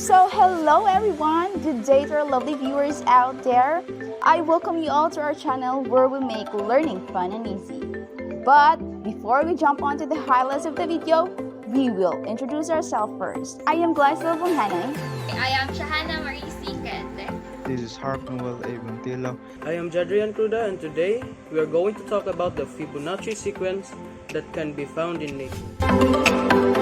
So hello everyone, good day to our lovely viewers out there. I welcome you all to our channel where we make learning fun and easy. But before we jump onto the highlights of the video, we will introduce ourselves first. I am Bonghanoy. I am Shahannah Caintic. This is Hark, Noel, Bontilao. I am Jaddrian Cruda, and today we are going to talk about the Fibonacci sequence that can be found in nature.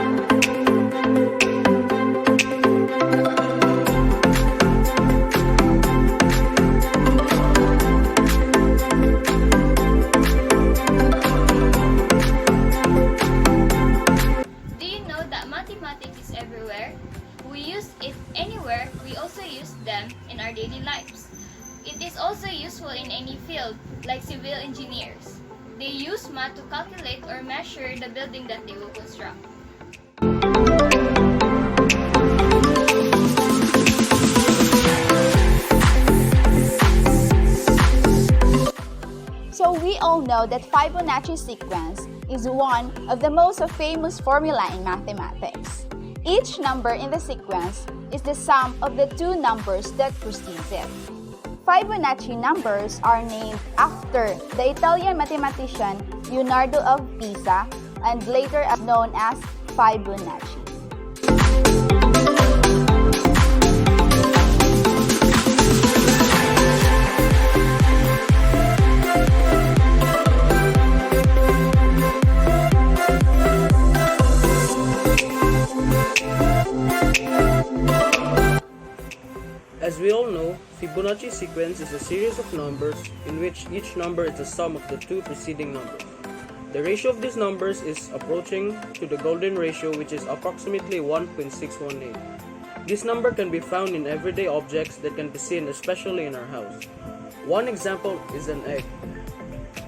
Mathematics is everywhere. We use it anywhere. We also use them in our daily lives. It is also useful in any field, like civil engineers. They use math to calculate or measure the building that they will construct. So we all know that Fibonacci sequence is one of the most famous formula in mathematics. Each number in the sequence is the sum of the two numbers that precedes it. Fibonacci numbers are named after the Italian mathematician Leonardo of Pisa and later known as Fibonacci. As we all know, Fibonacci sequence is a series of numbers in which each number is the sum of the two preceding numbers. The ratio of these numbers is approaching to the golden ratio, which is approximately 1.618. This number can be found in everyday objects that can be seen especially in our house. One example is an egg.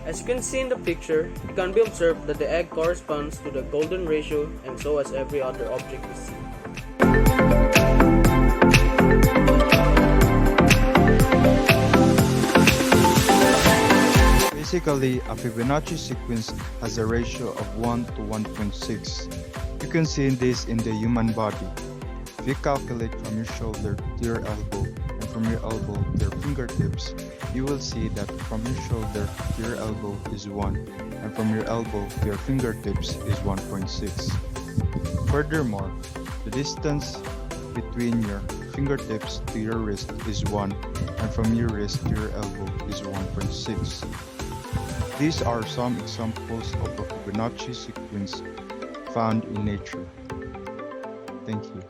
As you can see in the picture, it can be observed that the egg corresponds to the golden ratio, and so as every other object we see. Basically, a Fibonacci sequence has a ratio of 1 to 1.6. You can see this in the human body. If you calculate from your shoulder to your elbow and from your elbow to your fingertips, you will see that from your shoulder to your elbow is 1 and from your elbow to your fingertips is 1.6. Furthermore, the distance between your fingertips to your wrist is 1 and from your wrist to your elbow is 1.6. These are some examples of a Fibonacci sequence found in nature. Thank you.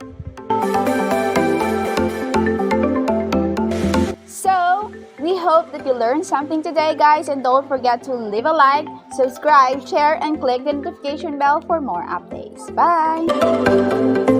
So, we hope that you learned something today, guys, and don't forget to leave a like, subscribe, share, and click the notification bell for more updates. Bye!